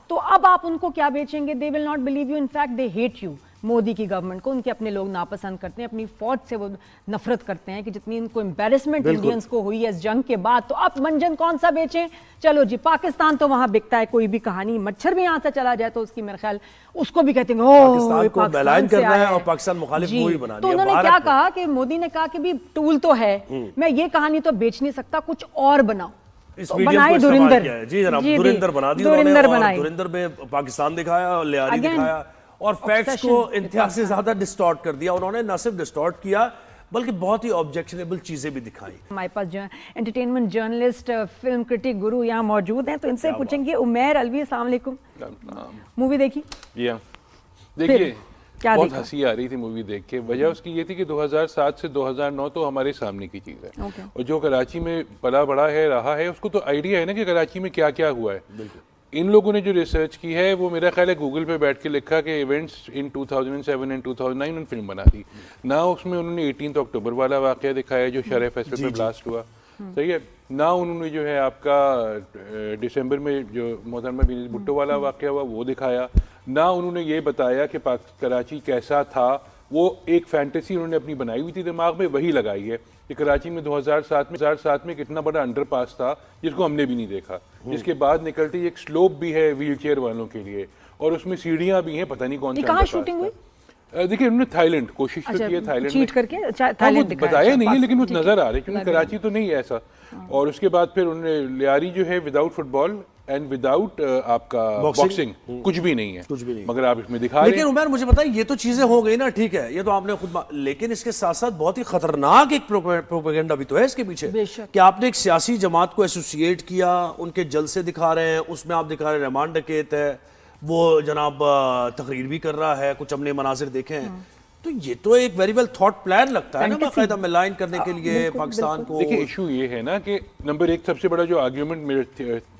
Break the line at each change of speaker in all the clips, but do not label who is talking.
तो अब आप उनको क्या बेचेंगे? They will not believe you, in fact they hate you. Modi की गवर्नमेंट को उनके अपने लोग नापसंद करते हैं, अपनी फौज से वो नफरत करते हैं कि जितनी इनको एम्बेरसमेंट इंडियंस को हुई है इस जंग के बाद। तो अब मंजन कौन सा बेचें? चलो जी, पाकिस्तान तो वहां बिकता है, कोई भी कहानी, मच्छर भी यहां से चला जाए तो उसकी मेरे ख्याल उसको भी कहते हैं
पाकिस्तान से आया है और पाकिस्तान मुखालिफ मूवी बना
दिया। तो उन्होंने क्या कहा कि मोदी ने कहा कि भी टूल तो है, मैं ये कहानी तो बेच नहीं सकता, कुछ और बनाओ।
इस मीडियम को इस्तेमाल किया है। जी जनाब, धुरिंदर बना दी उन्होंने, और धुरिंदर में पाकिस्तान दिखाया और लियारी दिखाया और फैक्ट्स को इंतहा से ज्यादा डिस्टॉर्ट कर दिया उन्होंने। न सिर्फ डिस्टॉर्ट किया बल्कि बहुत ही ऑब्जेक्शनेबल चीजें भी दिखाई।
हमारे पास जो एंटरटेनमेंट जर्नलिस्ट, फिल्म क्रिटिक गुरु यहाँ मौजूद हैं, तो इनसे पूछेंगे। उमैर अलवी, अस्सलाम वालेकुम। मूवी देखी?
देखिए, बहुत हंसी आ रही थी मूवी देख के। वजह उसकी ये थी कि 2007 से 2009 तो हमारे सामने की चीज़ है, और जो कराची में पला बड़ा है रहा है उसको तो आइडिया है ना कि कराची में क्या क्या हुआ है। इन लोगों ने जो रिसर्च की है वो मेरा ख्याल है गूगल पे बैठ के लिखा कि इवेंट्स इन 2007 एंड 2009 उन्होंने फिल्म बना दी ना। उसमें उन्होंने 18 अक्टूबर वाला वाक़या दिखाया जो शरह फेस्टिवल पे ब्लास्ट हुआ, सही है ना। उन्होंने जो है आपका दिसंबर में जो मोहतरमा बिन भुट्टो वाला वाक़या हुआ वो दिखाया ना। उन्होंने ये बताया कि कराची कैसा था, वो एक फैंटेसी उन्होंने अपनी बनाई हुई थी दिमाग में, वही लगाई है कि कराची में 2007 में कितना बड़ा अंडरपास था जिसको हमने भी नहीं देखा, जिसके बाद निकलती एक स्लोप भी है व्हील चेयर वालों के लिए, और उसमें सीढ़ियां भी हैं, पता नहीं कौन सा।
कहाँ शूटिंग हुई?
देखिए उन्होंने थाईलैंड कोशिश तो की है, थाईलैंड
चीट करके थाईलैंड
बताया नहीं है, लेकिन वो नजर आ रही है क्योंकि कराची तो नहीं है ऐसा। और उसके बाद फिर उन्होंने लियारी जो है विदाउट फुटबॉल एंड विदाउट आपका बॉक्सिंग कुछ भी नहीं है, कुछ भी नहीं, मगर आप इसमें दिखा रहे हैं।
लेकिन उमर मुझे बताइए, ये तो चीजें हो गई ना, ठीक है, ये तो आपने खुद, लेकिन इसके साथ साथ बहुत ही खतरनाक एक प्रोपेगेंडा भी तो है इसके पीछे कि आपने एक सियासी जमात को एसोसिएट किया, उनके जलसे दिखा रहे हैं, उसमें आप दिखा रहे हैं रहमान डकैत है, वो जनाब तकरीर भी कर रहा है, कुछ हमने मनाजिर देखे हैं। तो ये तो एक वेरी वेल थॉट प्लान लगता है ना, बाकायदा में लाइन करने के लिए पाकिस्तान को।
देखिए इशू ये है ना कि नंबर एक सबसे बड़ा जो आर्ग्यूमेंट मेरे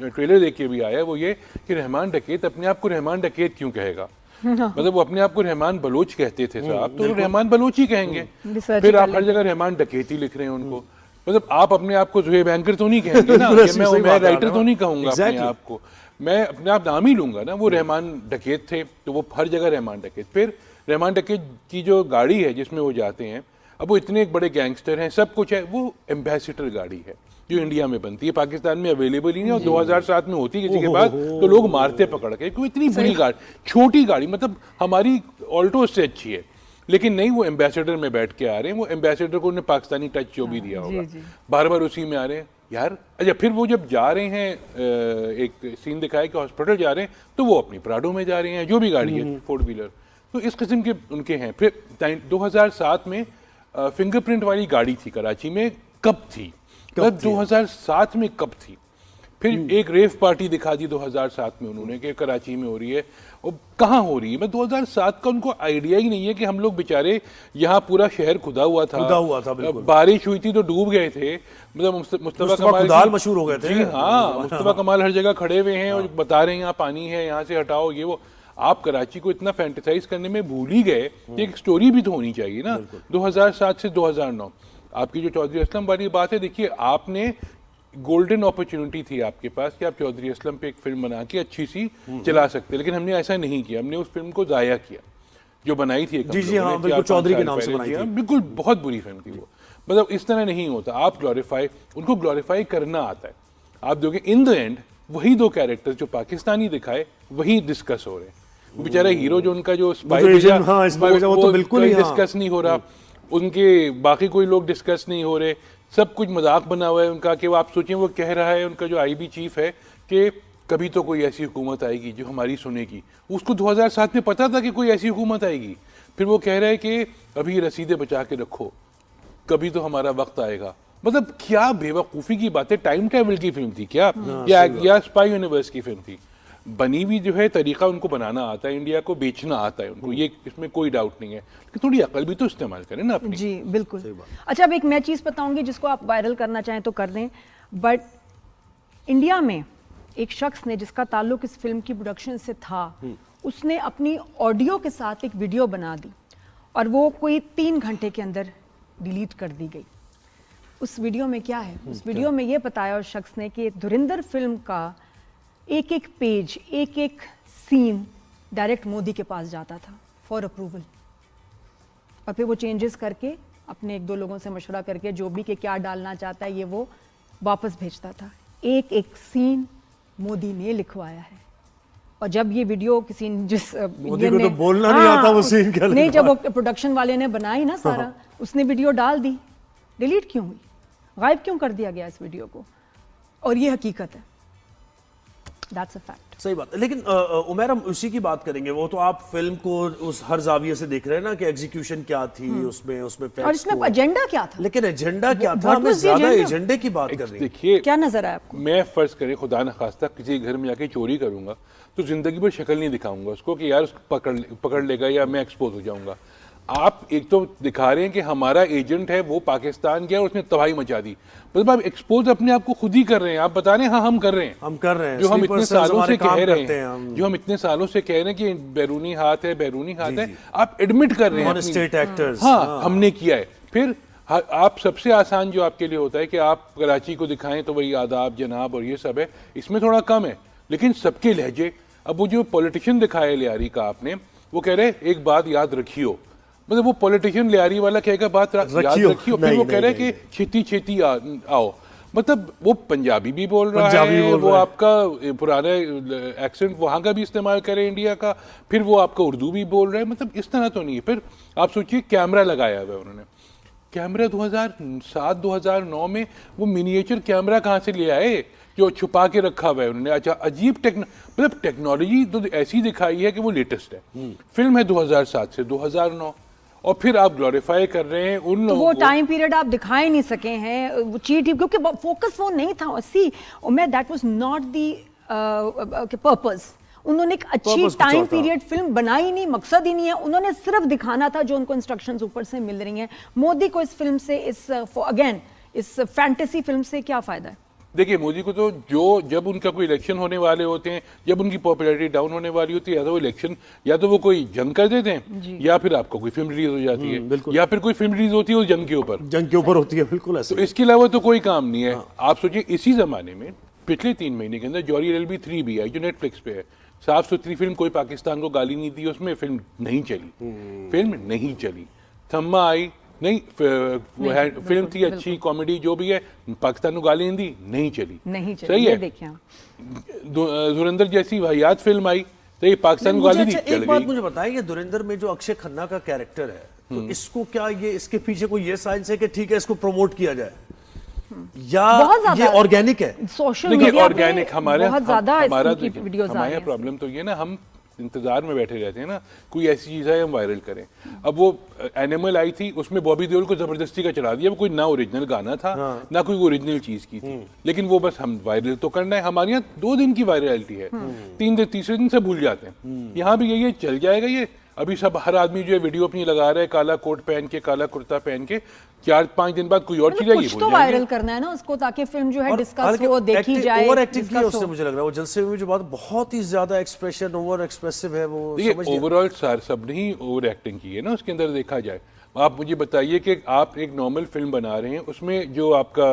ट्रेलर देख के भी आया वो ये कि रहमान डकैत अपने आप को रहमान डकैत क्यों कहेगा। मतलब वो अपने आप को रहमान बलोच कहते थे साहब, तो रहमान बलोच ही कहेंगे। फिर आप हर जगह रहमान डकैती लिख रहे हैं उनको, मतलब आप अपने आप को ज़ुहैब एंकर तो नहीं कहेंगे ना, मैं राइटर तो नहीं कहूँगा अपने आप को, मैं अपने आप नाम ही लूंगा ना। वो रहमान डकैत थे तो वो हर जगह रहमान डकैत। फिर रहमान डकैत की जो गाड़ी है जिसमें वो जाते हैं, अब वो इतने एक बड़े गैंगस्टर हैं, सब कुछ है, वो एम्बेसडर गाड़ी है जो इंडिया में बनती है, पाकिस्तान में अवेलेबल ही नहीं, और 2007 में होती किसी के बाद तो लोग मारते पकड़ के, क्योंकि इतनी बुरी गाड़ी, छोटी गाड़ी, मतलब हमारी ऑल्टो से अच्छी है, लेकिन नहीं, वो एम्बेसडर में बैठ के आ रहे हैं। वो एम्बेसडर को उन्हें पाकिस्तानी टच जो भी दिया होगा, बार बार उसी में आ रहे हैं यार। अच्छा, फिर वो जब जा रहे हैं, एक सीन दिखाया कि हॉस्पिटल जा रहे हैं, तो वो अपनी प्राडो में जा रहे हैं, जो भी गाड़ी है 4 व्हीलर, तो इस किस्म के उनके हैं। फिर 2007 में फिंगरप्रिंट वाली गाड़ी थी कराची में, कब थी, 2007 में कब थी। फिर एक रेव पार्टी दिखा दी 2007 में उन्होंने कि कराची में हो रही है, और कहाँ हो रही है। मैं 2007 का उनको आइडिया ही नहीं है कि हम लोग बेचारे यहाँ पूरा शहर खुदा हुआ था, बारिश हुई थी तो डूब गए थे, मतलब मुस्तफा कमाल
मशहूर हो गए थे।
जी हाँ, मुस्तफा कमाल हर जगह खड़े हुए हैं और बता रहे हैं यहाँ पानी है, यहाँ से हटाओ, ये वो। आप कराची को इतना फैंटेसाइज करने में भूल ही गए कि एक स्टोरी भी तो होनी चाहिए ना। 2007 से 2009 आपकी जो चौधरी असलम वाली बात है, देखिए आपने गोल्डन अपॉर्चुनिटी थी आपके पास कि आप चौधरी असलम पे एक फिल्म बना के अच्छी सी चला सकते, लेकिन हमने ऐसा नहीं किया। हमने उस फिल्म को जाया किया जो बनाई थी।
जी हाँ, बिल्कुल चौधरी के नाम से बनाई थी,
बिल्कुल बहुत बुरी फिल्म थी वो। मतलब इस तरह नहीं होता, आप ग्लोरीफाई, उनको ग्लोरीफाई करना आता है। आप देखिए इन द एंड वही दो कैरेक्टर्स जो पाकिस्तानी दिखाए वही डिस्कस हो रहे हैं। वो बेचारा हीरो जो उनका जो स्पाई भेजा वो तो बिल्कुल डिस्कस नहीं हो रहा, उनके बाकी कोई लोग डिस्कस नहीं हो रहे, सब कुछ मजाक बना हुआ है उनका। कि वो आप सोचें, वो कह रहा है उनका जो आईबी चीफ है कि कभी तो कोई ऐसी हुकूमत आएगी जो हमारी सुनेगी। उसको 2007 में पता था कि कोई ऐसी हुकूमत आएगी। फिर वो कह रहा है कि अभी रसीदें बचा के रखो, कभी तो हमारा वक्त आएगा। मतलब क्या बेवकूफ़ी की बात है। टाइम ट्रैवल की फिल्म थी क्या, या स्पाई यूनिवर्स की फिल्म थी? बनी हुई जो है तरीका उनको बनाना आता है, इंडिया को बेचना आता है उनको, ये इसमें कोई डाउट नहीं है, लेकिन थोड़ी अकल भी तो इस्तेमाल करें ना अपनी।
जी बिल्कुल। अच्छा, अब एक मैं चीज़ बताऊंगी जिसको आप वायरल करना चाहें तो कर दें, बट इंडिया में एक शख्स ने जिसका ताल्लुक इस फिल्म की प्रोडक्शन से था, उसने अपनी ऑडियो के साथ एक वीडियो बना दी और वो कोई 3 घंटे के अंदर डिलीट कर दी गई। उस वीडियो में क्या है? उस वीडियो में ये बताया उस शख्स ने कि धुरिंदर फिल्म का एक एक पेज, एक एक सीन डायरेक्ट मोदी के पास जाता था फॉर अप्रूवल, और फिर वो चेंजेस करके अपने एक दो लोगों से मशवरा करके जो भी कि क्या डालना चाहता है ये वो वापस भेजता था। एक एक सीन मोदी ने लिखवाया है। और जब ये वीडियो किसी जिस
मोदी को तो बोलना नहीं आता वो सीन क्या
नहीं, जब वो प्रोडक्शन वाले ने बनाई ना सारा, उसने वीडियो डाल दी, डिलीट क्यों हुई, गायब क्यों कर दिया गया इस वीडियो को? और ये हकीकत है, दैट्स अ फैक्ट।
सही बात है। लेकिन उमैर, हम उसी की बात करेंगे। वो तो आप फिल्म को उस हर जाविये से देख रहे हैं ना कि एग्जीक्यूशन क्या थी, उसमें
और इसमें एजेंडा क्या था,
लेकिन एजेंडा क्या था? हमें ज्यादा एजेंडे की बात कर रही है।
देखिए,
क्या नजर आया आपको?
मैं फर्ज करें खुदा न खास्ता किसी घर में जाके चोरी करूंगा तो जिंदगी भर शक्ल नहीं दिखाऊंगा उसको कि यार उसको पकड़ लेगा या मैं एक्सपोज हो जाऊंगा। आप एक तो दिखा रहे हैं कि हमारा एजेंट है वो पाकिस्तान गया और उसने तबाही मचा दी, मतलब आप एक्सपोज अपने आप को खुद ही कर रहे हैं। आप बता रहे हैं हाँ हम कर रहे हैं, जो हम इतने सालों से कह रहे हैं, जो हम इतने सालों से कह रहे हैं कि बैरूनी हाथ है, बैरूनी हाथ है, आप एडमिट कर रहे हैं
स्टेट एक्टर्स।
हाँ, हमने किया है। फिर आप सबसे आसान जो आपके लिए होता है कि आप कराची को दिखाएं तो वही आदाब जनाब और ये सब है, इसमें थोड़ा कम है, लेकिन सबके लहजे। अब वो जो पॉलिटिशियन दिखाया लियारी का आपने, वो कह रहे एक बात याद रखियो, मतलब वो पॉलिटिशियन लियारी वाला कहेगा बात याद रखियो, फिर वो कह रहे कि छेती छेती आओ, मतलब वो पंजाबी भी बोल रहा है, वो आपका पुराना एक्सेंट वहाँ का भी इस्तेमाल करे इंडिया का, फिर वो आपका उर्दू भी बोल रहा है, मतलब इस तरह तो नहीं है। फिर आप सोचिए कैमरा लगाया हुआ है उन्होंने, कैमरा 2007-2009 में वो मिनिएचर कैमरा कहाँ से ले आए जो छुपा के रखा हुआ है उन्होंने। अच्छा, अजीब मतलब टेक्नोलॉजी तो ऐसी दिखाई है कि वो लेटेस्ट है। फिल्म है 2007 से 2009 और फिर आप ग्लोरीफाई कर रहे हैं उन
तो
लोगों
वो टाइम पीरियड आप दिखा ही नहीं सके हैं, वो चीट ही, क्योंकि फोकस वो नहीं था। See Umair, that was not the purpose. उन्होंने एक अच्छी टाइम पीरियड फिल्म बनाई नहीं, मकसद ही नहीं है, उन्होंने सिर्फ दिखाना था जो उनको इंस्ट्रक्शंस ऊपर से मिल रही हैं। मोदी को इस फिल्म से, इस फैंटेसी फिल्म से क्या फायदा है?
देखिए, मोदी को तो जब उनका कोई इलेक्शन होने वाले होते हैं, जब उनकी पॉपुलैरिटी डाउन होने वाली होती है, या तो वो इलेक्शन, या तो वो कोई जंग कर देते हैं, या फिर आपको कोई फिल्म रिलीज हो जाती है, या फिर कोई फिल्म रिलीज होती है वो जंग के ऊपर होती है। बिल्कुल ऐसे। तो इसके अलावा तो कोई काम नहीं है। आप सोचिए, इसी जमाने में पिछले 3 महीने के अंदर जॉरी एलएलबी 3 भी आई जो नेटफ्लिक्स पे है। साफ सुथरी फिल्म, कोई पाकिस्तान को गाली नहीं दी उसमें, फिल्म नहीं चली। थम्मा आई, नहीं फिल्म थी अच्छी, कॉमेडी जो भी है, पाकिस्तान को गाली नहीं दी, नहीं चली। सही है। धुरंधर जैसी वाहियात फिल्म आई तो ये पाकिस्तान को गाली दी, चल गई।
एक बात मुझे बताइए कि धुरंधर में जो अक्षय खन्ना का कैरेक्टर है, तो इसको क्या इसके पीछे कोई ये साइंस है कि ठीक है इसको प्रमोट किया जाए, या ये ऑर्गेनिक है?
सोशल मीडिया
ऑर्गेनिक हमारा
वीडियोस
प्रॉब्लम तो ये ना, हम इंतजार में बैठे रहते हैं ना कोई ऐसी चीज है हम वायरल करें। अब वो एनिमल आई थी, उसमें बॉबी देओल को जबरदस्ती का चढ़ा दिया, वो कोई ना ओरिजिनल गाना था, ना कोई ओरिजिनल चीज की थी, लेकिन वो बस हम वायरल तो करना है। हमारे यहाँ 2 दिन की वायरलिटी है, 3 दिन, तीसरे दिन से भूल जाते हैं। यहाँ भी यही चल जाएगा ये। अभी सब हर आदमी जो है वीडियो अपनी लगा रहा है, काला कोट पहन के, काला कुर्ता पहन के, 4-5 दिन बाद कोई और चीज
कुछ तो वायरल करना है ना उसको, ताकि फिल्म जो है डिस्कस हो, देखी जाए।
ओवर एक्टिंग की उससे मुझे लग रहा है, वो जलसे में जो बात बहुत ही ज्यादा एक्सप्रेशन, ओवर एक्सप्रेसिव है वो।
देखिए, ओवरऑल सबने ही ओवर एक्टिंग की है ना उसके अंदर, देखा जाए। आप मुझे बताइए कि आप एक नॉर्मल फिल्म बना रहे हैं, उसमें जो आपका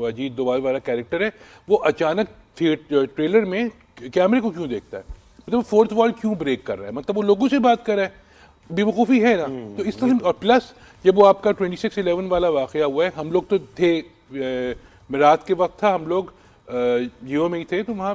अजीत डोभाल वाला कैरेक्टर है, वो अचानक ट्रेलर में कैमरे को क्यों देखता है, मतलब फोर्थ वॉल क्यों ब्रेक कर रहा है, मतलब वो लोगों से बात कर रहा है, बेवकूफ़ी है ना। तो इस तरह, और प्लस जब वो आपका 26/11 वाला वाकया हुआ है, हम लोग तो थे, रात के वक्त था, हम लोग जियो में ही थे, तो वहाँ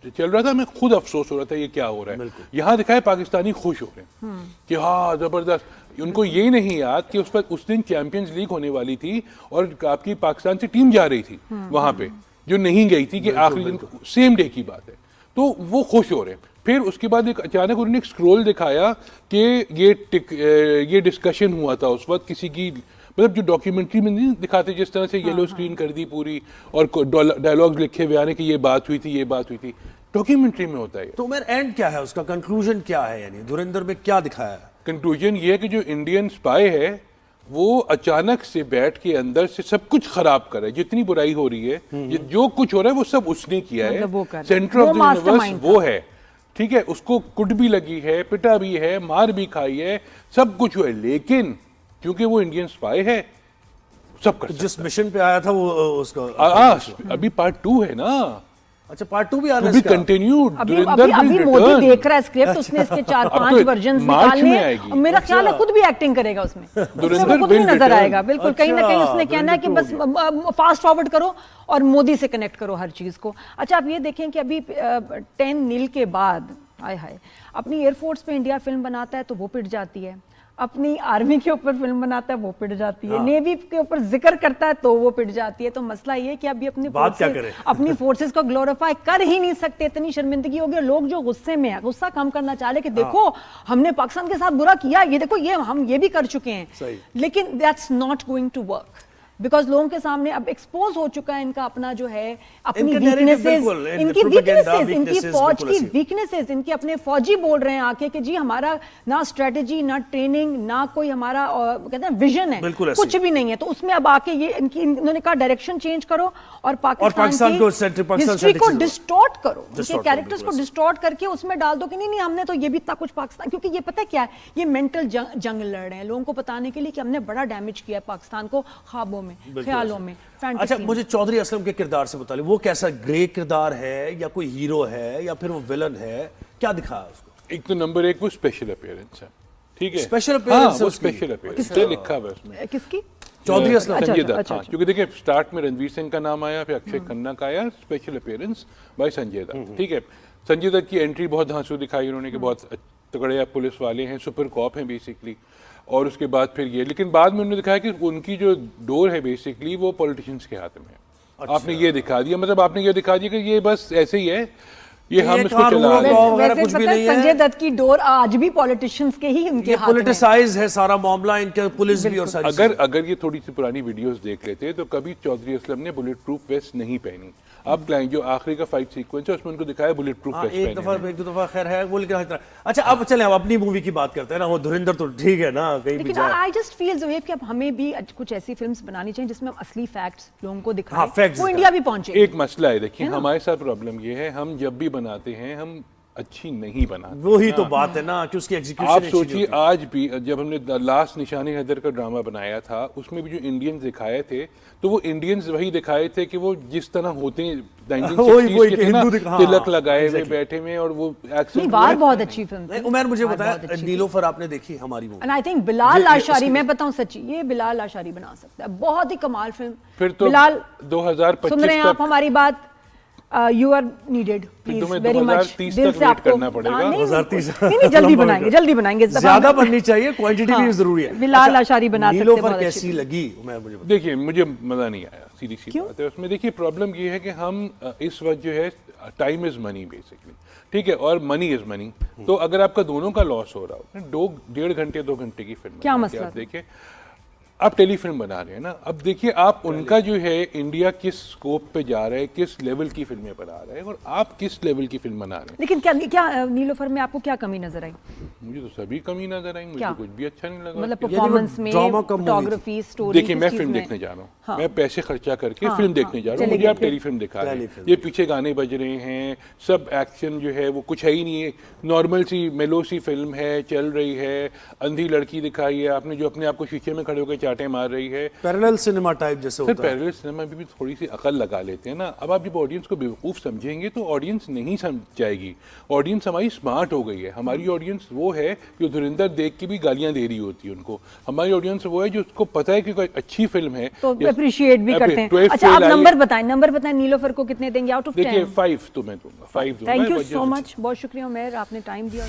चल रहा था, हमें खुद अफसोस हो रहा था ये क्या हो रहा है। यहाँ दिखाए पाकिस्तानी खुश हो रहे हैं कि हाँ जबरदस्त। उनको ये नहीं याद कि उस दिन चैंपियंस लीग होने वाली थी और आपकी पाकिस्तान से टीम जा रही थी वहाँ पे, जो नहीं गई थी, कि आखिरी दिन सेम डे की बात है, तो वो खुश हो रहे हैं। फिर उसके बाद एक अचानक उन्होंने एक स्क्रोल दिखाया कि ये डिस्कशन हुआ था उस वक्त किसी की, मतलब जो डॉक्यूमेंट्री में नहीं दिखाते जिस तरह से येलो स्क्रीन कर दी पूरी और डायलॉग्स लिखे हुए आने कि ये बात हुई थी, डॉक्यूमेंट्री में होता है।
तो मेरा एंड क्या है, उसका कंक्लूजन क्या है, यानी धुरंधर में क्या दिखाया है?
कंक्लूजन ये है कि जो इंडियन स्पाई है वो अचानक से बैठ के अंदर से सब कुछ खराब करे, जितनी बुराई हो रही है, जो कुछ हो रहा है वो सब उसने किया है, सेंटर ऑफ द यूनिवर्स वो है, ठीक है। उसको कुट भी लगी है, पिटा भी है, मार भी खाई है, सब कुछ हुआ है, लेकिन क्योंकि वो इंडियन स्पाई है सब कर
जिस मिशन पे आया था वो उसका
अभी पार्ट 2 है ना,
अच्छा पार्ट 2 भी आना
To
है
be
इसका?
continued.
अभी
Dhurandhar
अभी
will
अभी मोदी
return.
देख रहा है स्क्रिप्ट, उसने इसके 4-5
तो
वर्जन
मार्च
निकालने
में
हैं।
आएगी।
और मेरा ख्याल है खुद भी एक्टिंग करेगा उसमें,
धुरंधर
खुद भी
will
नजर
return.
आएगा बिल्कुल। कहीं ना कहीं उसने कहना है कि बस फास्ट फॉरवर्ड करो और मोदी से कनेक्ट करो हर चीज को। अच्छा आप ये देखें कि अभी 10 के बाद हाय हाय अपनी एयरफोर्स पे इंडिया फिल्म बनाता है तो वो पिट जाती है, अपनी आर्मी के ऊपर फिल्म बनाता है वो पिट जाती है, नेवी के ऊपर जिक्र करता है तो वो पिट जाती है। तो मसला ये है कि अभी अपनी फोर्सेस को ग्लोरीफाई कर ही नहीं सकते, इतनी शर्मिंदगी होगी। लोग जो गुस्से में है, गुस्सा कम करना चाह रहे कि देखो हमने पाकिस्तान के साथ बुरा किया, ये देखो ये हम ये भी कर चुके हैं, लेकिन that's not going to work because लोगों के सामने अब एक्सपोज हो चुका है इनका अपना जो है अपनी वीकनेसेस, इनकी फौज की वीकनेसेस, इनके अपने फौजी बोल रहे हैं आके कि जी हमारा ना स्ट्रेटेजी ना ट्रेनिंग ना कोई हमारा कहते हैं विजन है, कुछ भी नहीं है। तो उसमें अब आके ये इन्होंने कहा डायरेक्शन चेंज करो और पाकिस्तान की हिस्ट्री को डिस्टॉर्ट करो, उनके कैरेक्टर्स को डिस्टॉर्ट करके उसमें डाल दो कि नहीं हमने तो ये भी इतना कुछ पाकिस्तान, क्योंकि ये पता है क्या है, ये मेंटल जंग लड़ रहे हैं लोगों को बताने के लिए कि हमने बड़ा डैमेज किया है पाकिस्तान को ख्वाबों में, ख्यालों में।
अच्छा मुझे चौधरी असलम के किरदार से बता ले, वो कैसा ग्रे किरदार है या कोई हीरो है या फिर वो विलन है, क्या दिखाया उसको?
एक तो नंबर 1 वो स्पेशल अपीयरेंस है, ठीक है,
स्पेशल अपीयरेंस,
वो स्पेशल अपीयरेंस है, लिखा हुआ है उसमें।
किसकी?
चौधरी असलम,
संजय दत्त। हाँ, क्योंकि देखिए स्टार्ट में रणवीर सिंह का नाम आया, फिर अक्षय खन्ना का आया, special appearance by Sanjay Dutt, ठीक है। संजय दत्त की एंट्री बहुत धांसू दिखाई उन्होंने कि बहुत तगड़े पुलिस वाले हैं, सुपर कॉप हैं बेसिकली, और उसके बाद फिर ये, लेकिन बाद में उन्होंने दिखाया कि उनकी जो डोर है बेसिकली वो पॉलिटिशियंस के हाथ में है। अच्छा। आपने ये दिखा दिया, मतलब आपने ये दिखा दिया कि ये बस ऐसे ही है, ये हम इसको चला रहे हैं।
कुछ भी नहीं है।
संजय दत्त की डोर आज भी पॉलिटिशियंस के ही उनके हाथ में,
पॉलिटिसाइज है सारा मामला, इनके पुलिस भी और सारी
अगर ये थोड़ी सी पुरानी वीडियोस देख लेते तो कभी चौधरी असलम ने बुलेट प्रूफ वेस्ट नहीं पहनी। अब जो आखिरी का फाइट सीक्वेंस है उसमें उनको दिखाया बुलेट प्रूफ वेस्ट
एक दो दफा खैर है वो, लेकिन अच्छा अब चले हम अपनी मूवी की बात करते हैं ना, वो धुरंधर तो ठीक है ना कहीं भी जाए।
आई जस्ट फील जो है कि अब हमें भी कुछ ऐसी फिल्म्स बनानी चाहिए जिसमें हम असली फैक्ट्स लोगों को दिखाएं, वो इंडिया भी पहुंचे।
एक मसला है, देखिए हमारे साथ प्रॉब्लम ये है, हम जब भी बनाते हैं हम अच्छी नहीं बनाते।
वही तो बात है ना कि उसकी एग्जीक्यूशन।
आप सोचिए आज भी जब हमने लास्ट निशानी हैदर का ड्रामा बनाया था उसमें भी जो इंडियंस दिखाए थे तो वो इंडियंस वही दिखाए थे कि वो जिस तरह होते हैं 1960s के थे ना, तिलक लगाए हुए बैठे में, और वो एक्शन।
वार बहुत अच्छी फिल्म थी।
उमर मुझे बताया नीलोफर आपने देखी हमारी movie,
and I think Bilal Ashari, मैं बताऊं सच्ची, ये बिलाल आशारी बना सकता है, बहुत ही कमाल फिल्म।
फिर तो
बिलाल
2025
सुन रहे हैं आप हमारी बात, you are needed please very much, दिल से आपको
करना पड़ेगा।
2030
नहीं जल्दी बनाएंगे
ज्यादा बननी चाहिए, क्वांटिटी भी जरूरी है।
बिलाल आशारी बना सकते हैं।
नीलोफर कैसी लगी?
देखिए मुझे मजा नहीं आया, सीधी सी बात है। उसमें देखिए प्रॉब्लम ये है कि हम इस वक्त जो है टाइम इज मनी बेसिकली, ठीक है, और मनी इज मनी। तो अगर आपका दोनों का लॉस हो रहा हो, 1.5 घंटे 2 घंटे की फिल्म
क्या मसला?
आप देखिए आप टेलीफिल्म बना रहे हैं ना, अब देखिए आप उनका जो है इंडिया किस स्कोप पे जा रहा है, किस लेवल की फिल्में बना रहे हैं और आप किस लेवल की फिल्म बना रहे हैं।
लेकिन क्या नीलोफर में आपको क्या कमी नजर आई?
मुझे तो सभी कमी नजर आई, मुझे कुछ भी अच्छा नहीं लगा।
मतलब परफॉर्मेंस में, फोटोग्राफी, स्टोरी।
देखिए मैं फिल्म देखने जा रहा हूँ, हाँ। मैं पैसे खर्चा करके फिल्म देखने जा रहा हूँ, मुझे आप टेलीफिल्म दिखा रहे हैं, ये पीछे गाने बज रहे हैं, सब एक्शन जो है वो कुछ है ही नहीं है, नॉर्मल सी मेलो सी फिल्म है, चल रही है, अंधी लड़की दिखाई है आपने जो अपने आप को शीशे में खड़े होकर चाटे मार रही है,
पैरेलल सिनेमा टाइप जैसे होता है।
पैरेलल सिनेमा भी थोड़ी सी अकल लगा लेते हैं ना। अब आप जब ऑडियंस को बेवकूफ़ समझेंगे तो ऑडियंस नहीं समझ जाएगी। ऑडियंस हमारी स्मार्ट हो गई है, हमारी ऑडियंस वो है जो धुरंधर देख के भी गालियां दे रही होती है उनको। हमारी ऑडियंस वो है जो उसको पता है कि कोई अच्छी फिल्म है
तो अप्रिशिएट भी करते हैं। अच्छा आप नंबर बताएं नीलोफर को कितने देंगे आउट ऑफ 10?
देखिए 5 तो मैं दूंगा, 5 दूंगा।
थैंक यू सो मच, बहुत शुक्रिया उमर, आपने टाइम दिया।